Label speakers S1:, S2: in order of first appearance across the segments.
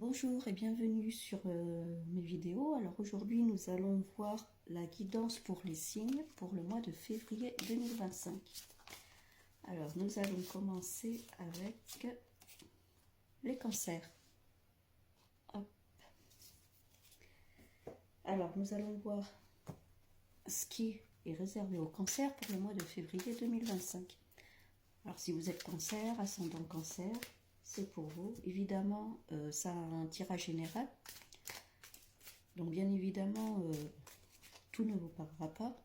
S1: Bonjour et bienvenue sur mes vidéos. Alors aujourd'hui nous allons voir la guidance pour les signes pour le mois de février 2025. Alors nous allons commencer avec les cancers. Hop. Alors nous allons voir ce qui est réservé aux cancers pour le mois de février 2025. Alors si vous êtes cancer, ascendant cancer, c'est pour vous. Évidemment, ça a un tirage général. Donc bien évidemment, tout ne vous parlera pas.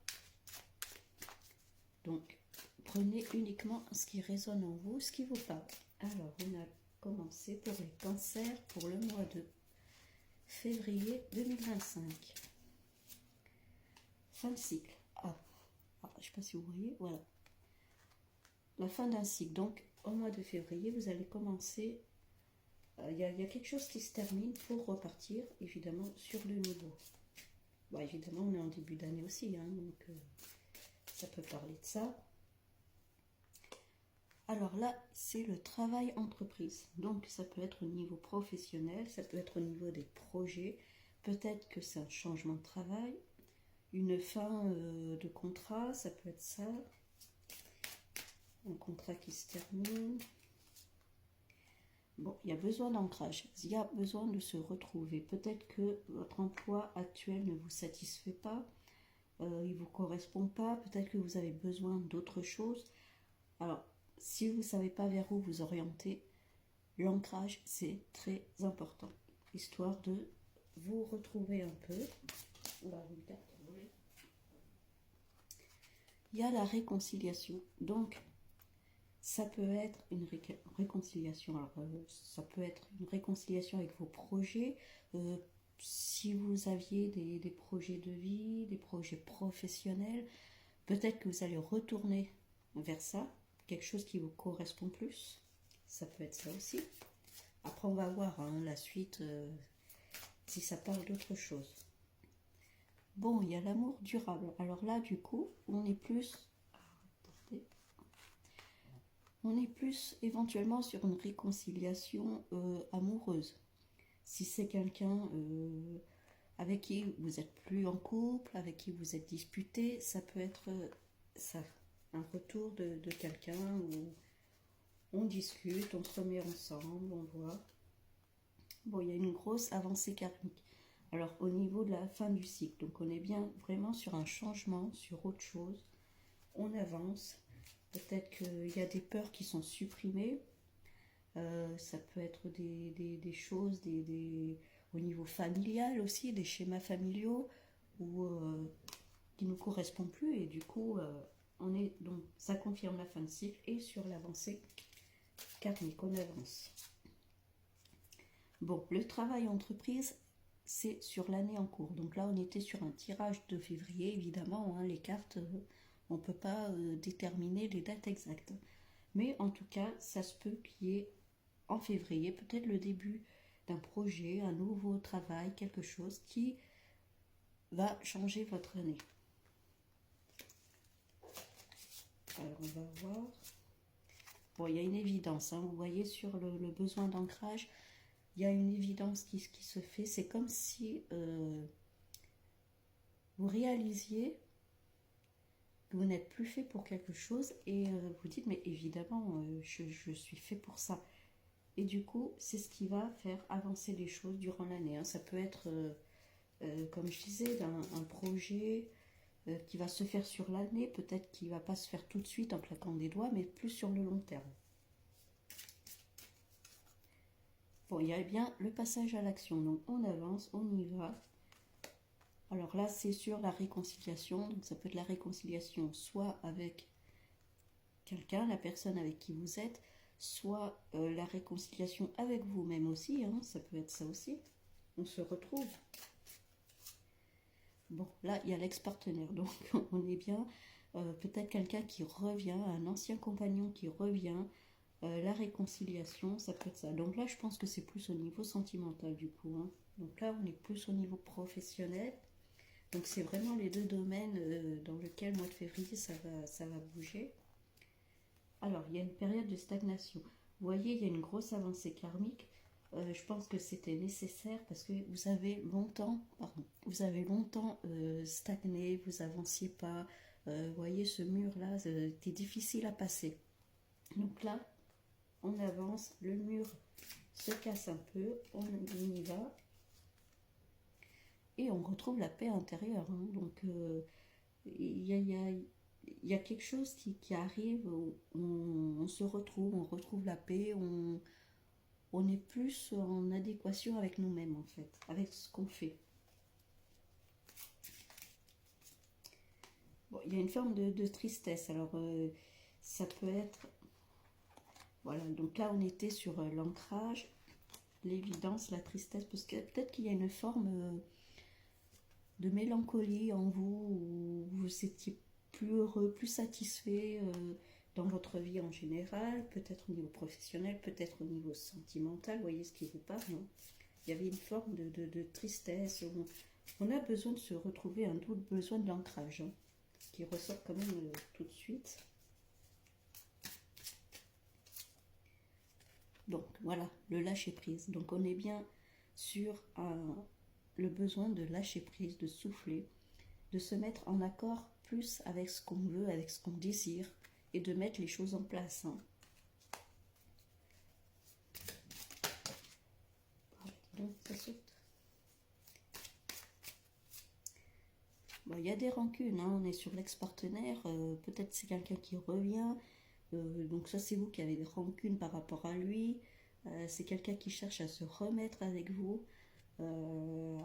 S1: Donc prenez uniquement ce qui résonne en vous, ce qui vous parle. Alors on a commencé pour les cancers pour le mois de février 2025. Fin de cycle. Je ne sais pas si vous voyez, voilà. La fin d'un cycle. Donc au mois de février, vous allez commencer. Il y a quelque chose qui se termine pour repartir, évidemment, sur le nouveau. Bon, évidemment, on est en début d'année aussi, hein, donc ça peut parler de ça. Alors là, c'est le travail entreprise. Donc, ça peut être au niveau professionnel, ça peut être au niveau des projets. Peut-être que c'est un changement de travail, une fin de contrat, ça peut être ça. Un contrat qui se termine. Bon, il y a besoin d'ancrage, il y a besoin de se retrouver. Peut-être que votre emploi actuel ne vous satisfait pas, il ne vous correspond pas, peut-être que vous avez besoin d'autre chose. Alors, si vous ne savez pas vers où vous orienter, l'ancrage, c'est très important, histoire de vous retrouver un peu. Il y a la réconciliation, donc ça peut être une réconciliation. Alors, ça peut être une réconciliation avec vos projets. Si vous aviez des projets de vie, des projets professionnels, peut-être que vous allez retourner vers ça, quelque chose qui vous correspond plus. Ça peut être ça aussi. Après, on va voir la suite, si ça parle d'autre chose. Bon, il y a l'amour durable. Alors là, du coup, on est plus éventuellement sur une réconciliation amoureuse. Si c'est quelqu'un avec qui vous n'êtes plus en couple, avec qui vous êtes disputé, ça peut être ça, un retour de quelqu'un où on discute, on se remet ensemble, on voit. Bon, il y a une grosse avancée karmique. Alors au niveau de la fin du cycle, donc on est bien vraiment sur un changement, sur autre chose. On avance. Peut-être qu'il y a des peurs qui sont supprimées. Ça peut être des choses au niveau familial aussi, des schémas familiaux qui ne nous correspondent plus. Et du coup, donc, ça confirme la fin de cycle et sur l'avancée karmique, on avance. Bon, le travail entreprise, c'est sur l'année en cours. Donc là, on était sur un tirage de février, évidemment, les cartes, on ne peut pas déterminer les dates exactes. Mais en tout cas, ça se peut qu'il y ait en février peut-être le début d'un projet, un nouveau travail, quelque chose qui va changer votre année. Alors on va voir. Bon, il y a une évidence, vous voyez sur le besoin d'ancrage, il y a une évidence qui se fait. C'est comme si vous réalisiez que vous n'êtes plus fait pour quelque chose et vous dites mais évidemment je suis fait pour ça. Et du coup, c'est ce qui va faire avancer les choses durant l'année. Ça peut être, comme je disais, un projet qui va se faire sur l'année, peut-être qu'il ne va pas se faire tout de suite en claquant des doigts, mais plus sur le long terme. Bon, il y a bien le passage à l'action. Donc, on avance, on y va. Alors là, c'est sur la réconciliation. Donc, ça peut être la réconciliation soit avec quelqu'un, la personne avec qui vous êtes, soit la réconciliation avec vous-même aussi, ça peut être ça aussi. On se retrouve. Bon, là, il y a l'ex-partenaire, donc on est bien. Peut-être quelqu'un qui revient, un ancien compagnon qui revient, la réconciliation, ça peut être ça. Donc là, je pense que c'est plus au niveau sentimental du coup. Donc là, on est plus au niveau professionnel. Donc c'est vraiment les deux domaines dans lesquels, mois de février, ça va bouger. Alors, il y a une période de stagnation. Vous voyez, il y a une grosse avancée karmique. Je pense que c'était nécessaire parce que vous avez longtemps, pardon, vous avez longtemps stagné, vous avanciez pas. Vous voyez, ce mur-là, c'était difficile à passer. Donc là, on avance, le mur se casse un peu, on y va et on retrouve la paix intérieure. Hein. Donc il y a quelque chose qui arrive, on se retrouve, on retrouve la paix, on est plus en adéquation avec nous-mêmes en fait, avec ce qu'on fait. Bon, il y a une forme de tristesse, alors ça peut être... Voilà, donc là on était sur l'ancrage, l'évidence, la tristesse, parce que peut-être qu'il y a une forme de mélancolie en vous, où vous étiez plus heureux, plus satisfait dans votre vie en général, peut-être au niveau professionnel, peut-être au niveau sentimental, vous voyez ce qui vous parle, non? Il y avait une forme de tristesse, on a besoin de se retrouver, un double besoin de l'ancrage, hein, qui ressort quand même tout de suite. Donc voilà, le lâcher prise. Donc on est bien sur le besoin de lâcher prise, de souffler, de se mettre en accord plus avec ce qu'on veut, avec ce qu'on désire, et de mettre les choses en place. Hein. Donc ça saute. Bon, il y a des rancunes, hein. On est sur l'ex-partenaire, peut-être c'est quelqu'un qui revient, donc ça c'est vous qui avez des rancunes par rapport à lui, c'est quelqu'un qui cherche à se remettre avec vous,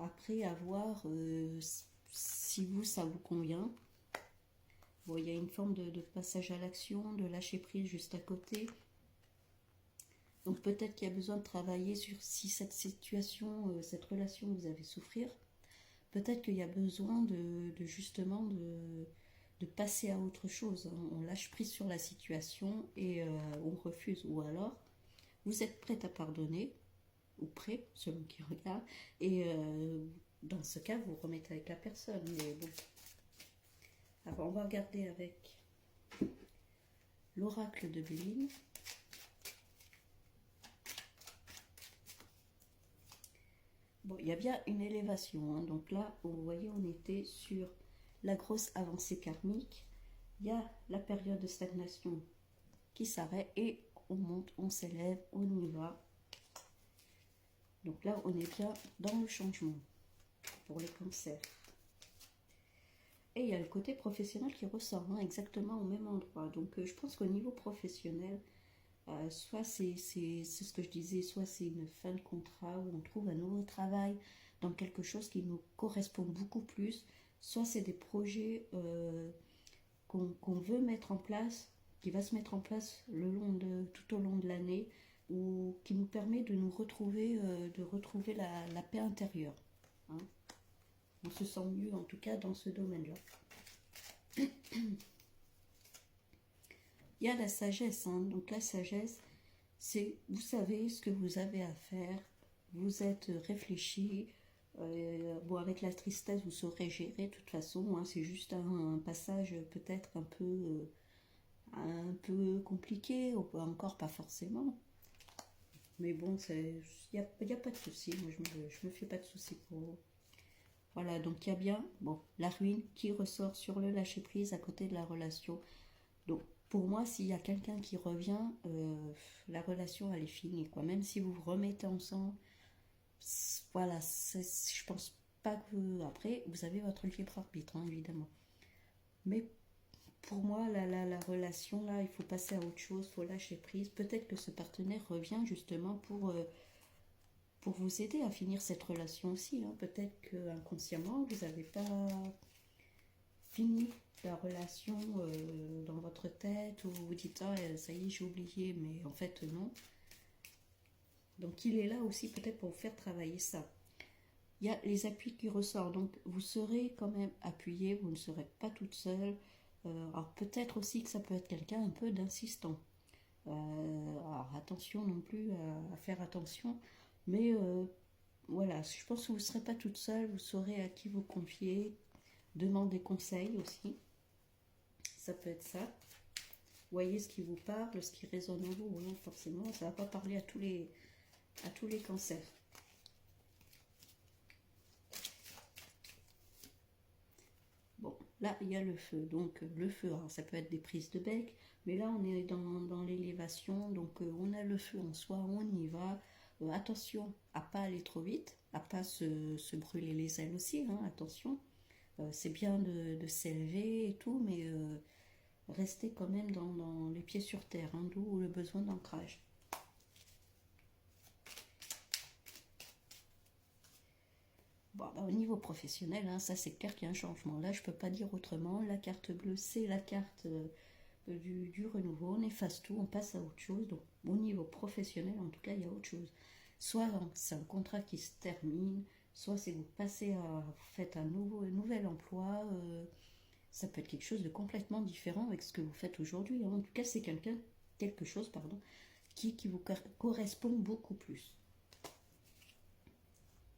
S1: après avoir si vous ça vous convient. Bon, il y a une forme de passage à l'action, de lâcher prise juste à côté. Donc peut-être qu'il y a besoin de travailler sur si cette situation, cette relation vous avez souffrir. Peut-être qu'il y a besoin justement de passer à autre chose. On lâche prise sur la situation et on refuse. Ou alors, vous êtes prête à pardonner, ou prêt, selon qui regarde, et dans ce cas, vous remettez avec la personne. Mais bon. Alors, on va regarder avec l'oracle de Béline. Bon, il y a bien une élévation, hein. Donc là, vous voyez, on était sur la grosse avancée karmique. Il y a la période de stagnation qui s'arrête et on monte, on s'élève, on y va. Donc là, on est bien dans le changement pour les cancers. Et il y a le côté professionnel qui ressort, hein, exactement au même endroit. Donc je pense qu'au niveau professionnel, soit c'est ce que je disais, soit c'est une fin de contrat où on trouve un nouveau travail dans quelque chose qui nous correspond beaucoup plus, soit c'est des projets qu'on veut mettre en place, qui va se mettre en place tout au long de l'année, ou qui nous permet de nous retrouver, de retrouver la paix intérieure. Hein. On se sent mieux en tout cas dans ce domaine-là. Il y a la sagesse, hein. Donc la sagesse, c'est vous savez ce que vous avez à faire, vous êtes réfléchi, bon avec la tristesse vous saurez gérer de toute façon, hein, c'est juste un passage peut-être un peu compliqué, ou encore pas forcément, mais bon, il n'y a pas de souci, moi je me fais pas de souci pour vous. Voilà, donc il y a bien la ruine qui ressort sur le lâcher prise à côté de la relation. Donc pour moi, s'il y a quelqu'un qui revient, la relation elle est finie, quoi. Même si vous vous remettez ensemble, voilà, je pense pas que après vous avez votre libre arbitre, hein, évidemment. Mais pour moi, la relation là, il faut passer à autre chose, il faut lâcher prise. Peut-être que ce partenaire revient justement pour vous aider à finir cette relation aussi. Hein. Peut-être que inconsciemment vous n'avez pas fini la relation dans votre tête, ou vous dites ça y est j'ai oublié, mais en fait non. Donc il est là aussi peut-être pour vous faire travailler ça. Il y a les appuis qui ressortent, donc vous serez quand même appuyé, vous ne serez pas toute seule. Alors peut-être aussi que ça peut être quelqu'un un peu d'insistant. Alors attention non plus à faire attention, mais voilà, je pense que vous ne serez pas toute seule, vous saurez à qui vous confier, demander conseil aussi. Ça peut être ça. Voyez ce qui vous parle, ce qui résonne en vous. Hein, forcément, ça ne va pas parler à tous les à tous les cancers. Bon, là, il y a le feu. Donc, le feu, alors, ça peut être des prises de bec, mais là, on est dans l'élévation. Donc, on a le feu en soi, on y va. Attention à pas aller trop vite, à pas se brûler les ailes aussi, hein, attention. C'est bien de s'élever et tout, mais rester quand même dans les pieds sur terre, hein, d'où le besoin d'ancrage. Bon, bah, au niveau professionnel, hein, ça c'est clair qu'il y a un changement. Là, je peux pas dire autrement. La carte bleue, c'est la carte du renouveau. On efface tout, on passe à autre chose. Donc, au niveau professionnel, en tout cas, il y a autre chose. Soit c'est un contrat qui se termine, soit c'est vous passez à, vous faites un nouvel emploi. Ça peut être quelque chose de complètement différent avec ce que vous faites aujourd'hui. En tout cas, c'est quelque chose, pardon, qui vous correspond beaucoup plus.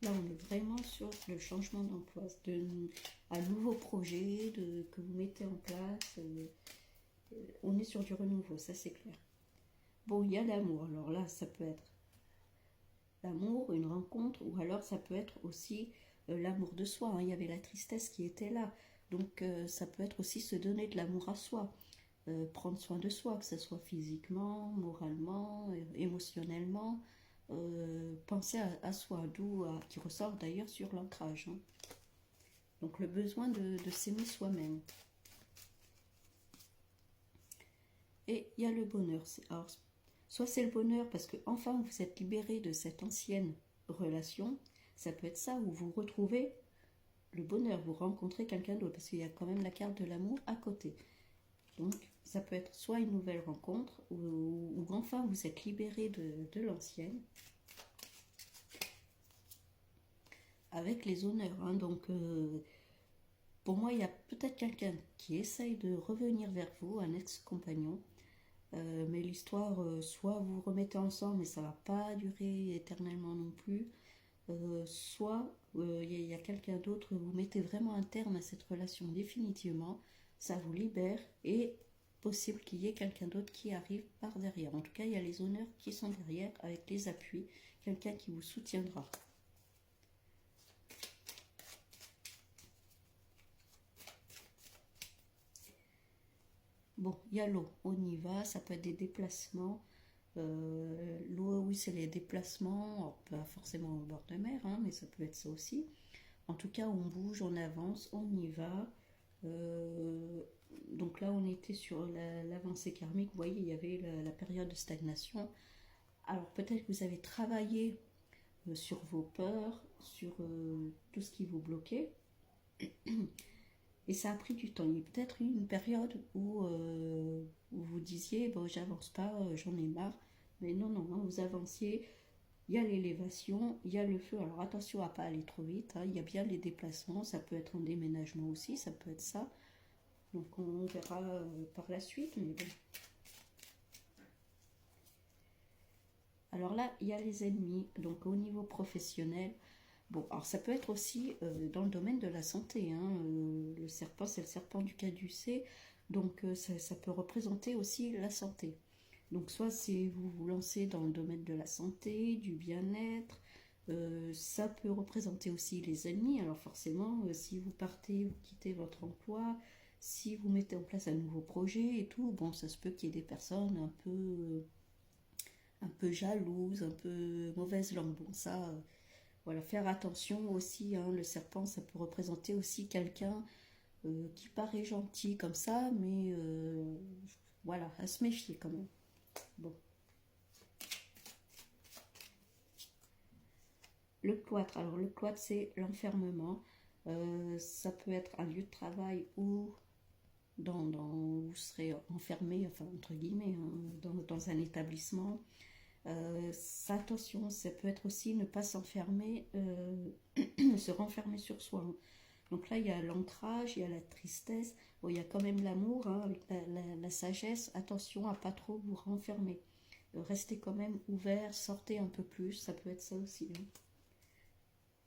S1: Là, on est vraiment sur le changement d'emploi, un nouveau projet que vous mettez en place. On est sur du renouveau, ça c'est clair. Bon, il y a l'amour. Alors là, ça peut être l'amour, une rencontre, ou alors ça peut être aussi l'amour de soi, hein. Il y avait la tristesse qui était là. Donc ça peut être aussi se donner de l'amour à soi, prendre soin de soi, que ce soit physiquement, moralement, émotionnellement, penser à soi, qui ressort d'ailleurs sur l'ancrage, hein. Donc le besoin de s'aimer soi-même. Et il y a le bonheur. Alors, soit c'est le bonheur parce que enfin vous êtes libéré de cette ancienne relation, ça peut être ça, où vous retrouvez le bonheur, vous rencontrez quelqu'un d'autre, parce qu'il y a quand même la carte de l'amour à côté. Donc ça peut être soit une nouvelle rencontre, ou enfin vous êtes libéré de l'ancienne, avec les honneurs, hein. Donc pour moi, il y a peut-être quelqu'un qui essaye de revenir vers vous, un ex-compagnon, mais l'histoire, soit vous vous remettez ensemble, mais ça ne va pas durer éternellement non plus, soit il y a quelqu'un d'autre, vous mettez vraiment un terme à cette relation définitivement, ça vous libère, et possible qu'il y ait quelqu'un d'autre qui arrive par derrière. En tout cas, il y a les honneurs qui sont derrière, avec les appuis, quelqu'un qui vous soutiendra. Bon, il y a l'eau, on y va, ça peut être des déplacements. L'eau, oui, c'est les déplacements, alors, pas forcément au bord de mer, hein, mais ça peut être ça aussi. En tout cas, on bouge, on avance, on y va. Euh, donc là, on était sur l'avancée karmique. Vous voyez, il y avait la période de stagnation. Alors peut-être que vous avez travaillé sur vos peurs, sur tout ce qui vous bloquait. Et ça a pris du temps. Il y a peut-être eu une période où vous disiez, bon, j'avance pas, j'en ai marre. Mais non, non, hein, vous avanciez. Il y a l'élévation, il y a le feu. Alors attention à ne pas aller trop vite, hein. Il y a bien les déplacements, ça peut être un déménagement aussi, ça peut être ça. Donc on verra par la suite, mais bon. Alors là, il y a les ennemis. Donc au niveau professionnel, bon, alors ça peut être aussi dans le domaine de la santé, hein. Le serpent, c'est le serpent du caducée, donc ça peut représenter aussi la santé. Donc soit si vous vous lancez dans le domaine de la santé, du bien-être, ça peut représenter aussi les ennemis. Alors forcément, si vous partez, vous quittez votre emploi, si vous mettez en place un nouveau projet et tout, bon, ça se peut qu'il y ait des personnes un peu jalouses, un peu mauvaise langue. Bon, ça, voilà, faire attention aussi, hein. Le serpent, ça peut représenter aussi quelqu'un qui paraît gentil comme ça, mais voilà, à se méfier quand même. Bon. Le cloître, alors le cloître, c'est l'enfermement. Ça peut être un lieu de travail ou vous serez enfermé, enfin entre guillemets, hein, dans un établissement. Ça, attention, ça peut être aussi ne pas s'enfermer, se renfermer sur soi, hein. Donc là, il y a l'ancrage, il y a la tristesse, bon, il y a quand même l'amour, hein, avec la sagesse. Attention à pas trop vous renfermer. Restez quand même ouvert, sortez un peu plus, ça peut être ça aussi, hein.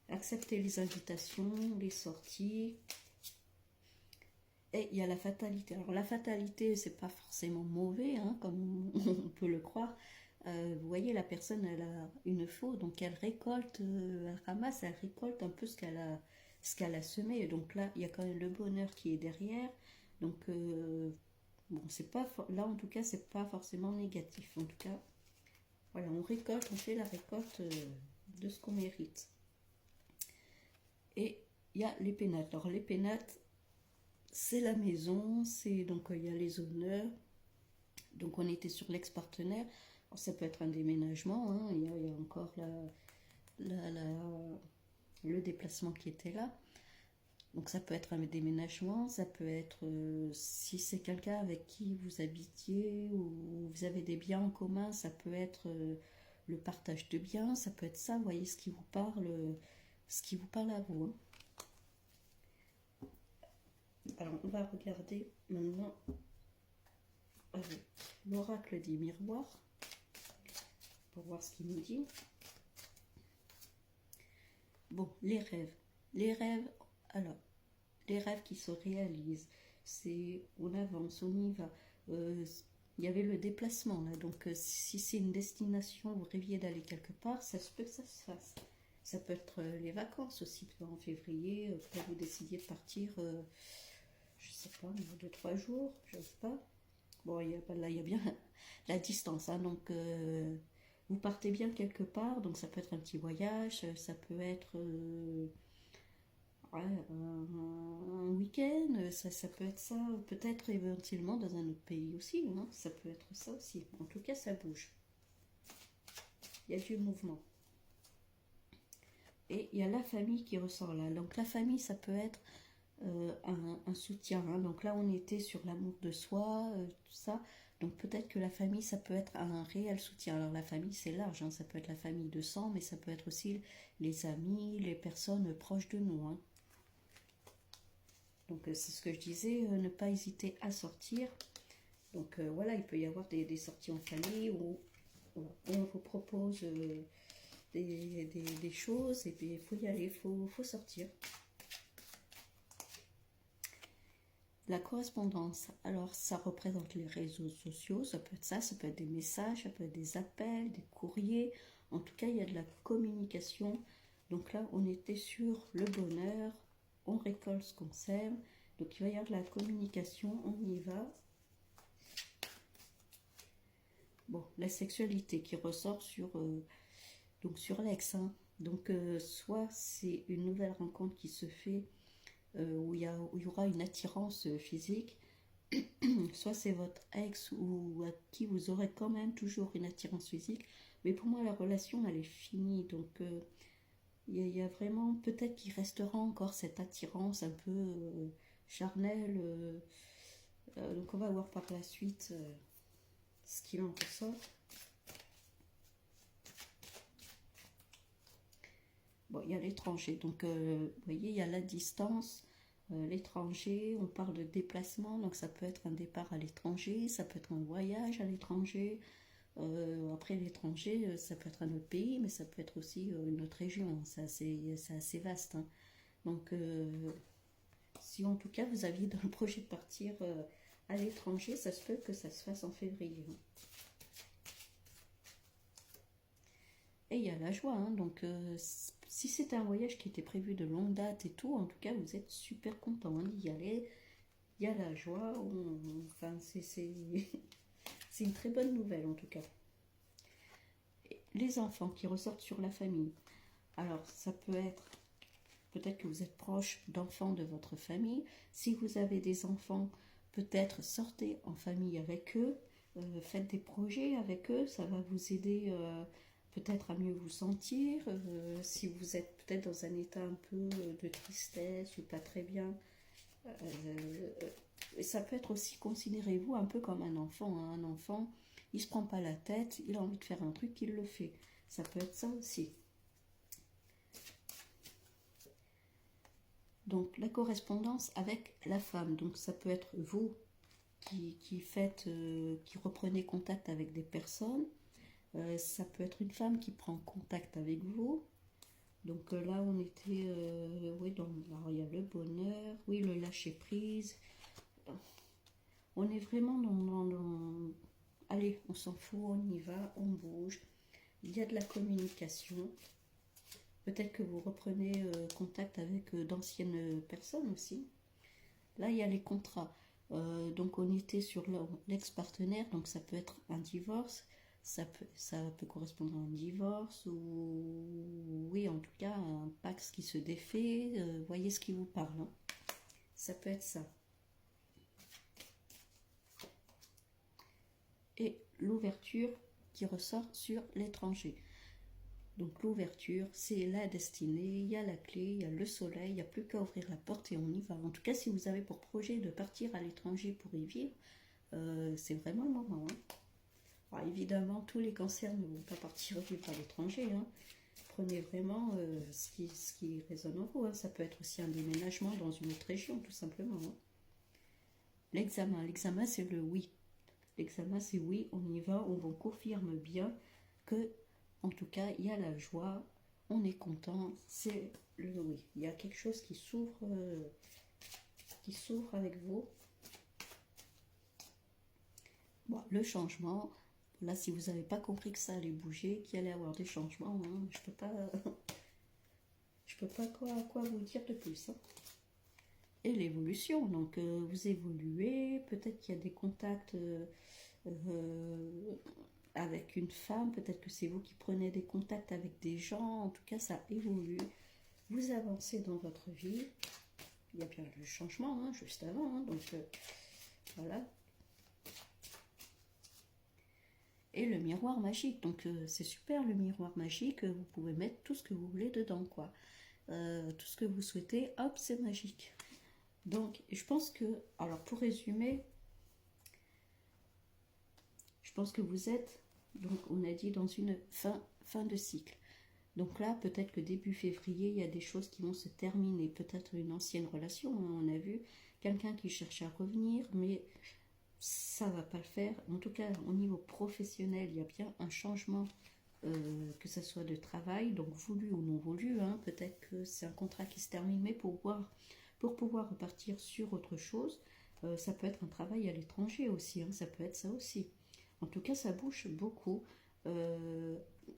S1: Acceptez les invitations, les sorties. Et il y a la fatalité. Alors la fatalité, c'est pas forcément mauvais, hein, comme on peut le croire. Vous voyez, la personne, elle a une faux, donc elle récolte, elle ramasse, elle récolte un peu ce qu'elle a semé. Donc là, il y a quand même le bonheur qui est derrière. Donc, bon, c'est pas, là en tout cas, c'est pas forcément négatif. En tout cas, voilà, on récolte, on fait la récolte de ce qu'on mérite. Et il y a les pénates. Alors, les pénates, c'est la maison, c'est donc il y a les honneurs. Donc, on était sur l'ex-partenaire. Alors, ça peut être un déménagement, hein, il y a encore le déplacement qui était là. Donc ça peut être un déménagement, ça peut être si c'est quelqu'un avec qui vous habitiez ou vous avez des biens en commun, ça peut être le partage de biens, ça peut être ça, vous voyez ce qui vous parle à vous. Hein. Alors on va regarder maintenant l'oracle des miroirs pour voir ce qu'il nous dit. Bon, les rêves. Les rêves, alors, les rêves qui se réalisent, c'est on avance, on y va. Il y avait le déplacement là, donc si c'est une destination, vous rêviez d'aller quelque part, ça se peut que ça se fasse. Ça peut être les vacances aussi, en février, quand vous décidiez de partir, je sais pas, 2-3 jours, je sais pas. Bon, là, il y a bien la distance, hein, donc vous partez bien quelque part, donc ça peut être un petit voyage, ça peut être un week-end, ça peut être ça, peut-être éventuellement dans un autre pays aussi, hein, ça peut être ça aussi. En tout cas, ça bouge. Il y a du mouvement. Et il y a la famille qui ressort là. Donc la famille, ça peut être un soutien. Hein. Donc là, on était sur l'amour de soi, tout ça. Donc peut-être que la famille, ça peut être un réel soutien. Alors la famille, c'est large. Hein. Ça peut être la famille de sang, mais ça peut être aussi les amis, les personnes proches de nous. Hein. Donc c'est ce que je disais, ne pas hésiter à sortir. Donc voilà, il peut y avoir des sorties en famille où on vous propose des choses et puis il faut y aller, il faut sortir. La correspondance, alors ça représente les réseaux sociaux, ça peut être ça peut être des messages, ça peut être des appels, des courriers. En tout cas, il y a de la communication. Donc là, on était sur le bonheur, on récolte ce qu'on sème. Donc il va y avoir de la communication, on y va. Bon, la sexualité qui ressort donc sur l'ex. Hein. Donc soit c'est une nouvelle rencontre qui se fait où il y aura une attirance physique, soit c'est votre ex ou à qui vous aurez quand même toujours une attirance physique. Mais pour moi, la relation, elle est finie. Donc il y a vraiment, peut-être qu'il restera encore cette attirance un peu charnelle. Donc on va voir par la suite ce qu'il en ressort. Bon, il y a l'étranger, donc vous voyez, il y a la distance, l'étranger, on parle de déplacement, donc ça peut être un départ à l'étranger, ça peut être un voyage à l'étranger. Après l'étranger, ça peut être un autre pays, mais ça peut être aussi une autre région, c'est assez vaste. Hein. Donc, si en tout cas vous aviez dans le projet de partir à l'étranger, ça se peut que ça se fasse en février. Hein. Et il y a la joie, hein, donc si c'était un voyage qui était prévu de longue date et tout, en tout cas vous êtes super content hein, d'y aller. Il y a la joie, enfin c'est une très bonne nouvelle en tout cas. Et les enfants qui ressortent sur la famille, alors ça peut être, peut-être que vous êtes proche d'enfants de votre famille. Si vous avez des enfants, peut-être sortez en famille avec eux, faites des projets avec eux, ça va vous aider peut-être à mieux vous sentir. Si vous êtes peut-être dans un état un peu de tristesse ou pas très bien, ça peut être aussi, considérez-vous un peu comme un enfant. Hein. Un enfant, il se prend pas la tête, il a envie de faire un truc, il le fait. Ça peut être ça aussi. Donc la correspondance avec la femme, donc ça peut être vous qui reprenez contact avec des personnes. Ça peut être une femme qui prend contact avec vous. Donc là, on était, oui, alors, il y a le bonheur, oui, le lâcher prise. On est vraiment allez, on s'en fout, on y va, on bouge. Il y a de la communication. Peut-être que vous reprenez contact avec d'anciennes personnes aussi. Là, il y a les contrats. Donc, on était sur l'ex-partenaire, donc ça peut être un divorce, ça peut correspondre à un divorce, ou oui, en tout cas, un Pax qui se défait. Voyez ce qui vous parle. Hein. Ça peut être ça. Et l'ouverture qui ressort sur l'étranger. Donc l'ouverture, c'est la destinée, il y a la clé, il y a le soleil, il n'y a plus qu'à ouvrir la porte et on y va. En tout cas, si vous avez pour projet de partir à l'étranger pour y vivre, c'est vraiment le moment. Hein. Alors, évidemment, tous les cancers ne vont pas partir vivre à l'étranger. Hein. Prenez vraiment ce qui résonne en vous. Hein. Ça peut être aussi un déménagement dans une autre région, tout simplement. Hein. L'examen c'est le oui. L'examen c'est oui, on y va, on vous confirme bien que, en tout cas, il y a la joie, on est content, c'est le oui. Il y a quelque chose qui s'ouvre avec vous. Bon, le changement, là, si vous n'avez pas compris que ça allait bouger, qu'il allait y avoir des changements, hein, je peux pas quoi vous dire de plus. Hein. Et l'évolution, donc vous évoluez, peut-être qu'il y a des contacts avec une femme, peut-être que c'est vous qui prenez des contacts avec des gens, en tout cas ça évolue, vous avancez dans votre vie, il y a bien le changement hein, juste avant, hein, donc voilà. Et le miroir magique, donc c'est super le miroir magique, vous pouvez mettre tout ce que vous voulez dedans, quoi. Tout ce que vous souhaitez, hop, c'est magique. Donc, je pense que, alors pour résumer, je pense que vous êtes, donc on a dit dans une fin de cycle. Donc là, peut-être que début février, il y a des choses qui vont se terminer. Peut-être une ancienne relation, hein, on a vu, quelqu'un qui cherche à revenir, mais ça va pas le faire. En tout cas, au niveau professionnel, il y a bien un changement, que ce soit de travail, donc voulu ou non voulu. Hein. Peut-être que c'est un contrat qui se termine, mais pour pouvoir repartir sur autre chose, ça peut être un travail à l'étranger aussi. Hein. Ça peut être ça aussi. En tout cas, ça bouge beaucoup.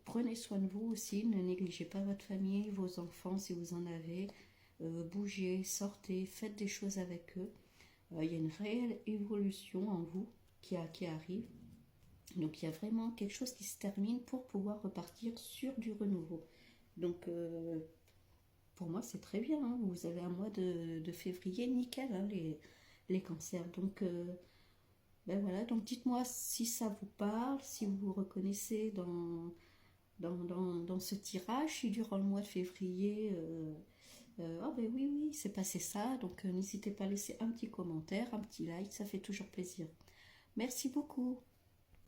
S1: Prenez soin de vous aussi, ne négligez pas votre famille, vos enfants si vous en avez. Bougez, sortez, faites des choses avec eux. Il y a une réelle évolution en vous qui arrive. Donc il y a vraiment quelque chose qui se termine pour pouvoir repartir sur du renouveau. Donc pour moi c'est très bien. Hein. Vous avez un mois de février nickel, hein, les cancers. Donc ben voilà, donc dites-moi si ça vous parle, si vous vous reconnaissez dans ce tirage, si durant le mois de février, ah ben oui, c'est passé ça, donc n'hésitez pas à laisser un petit commentaire, un petit like, ça fait toujours plaisir. Merci beaucoup.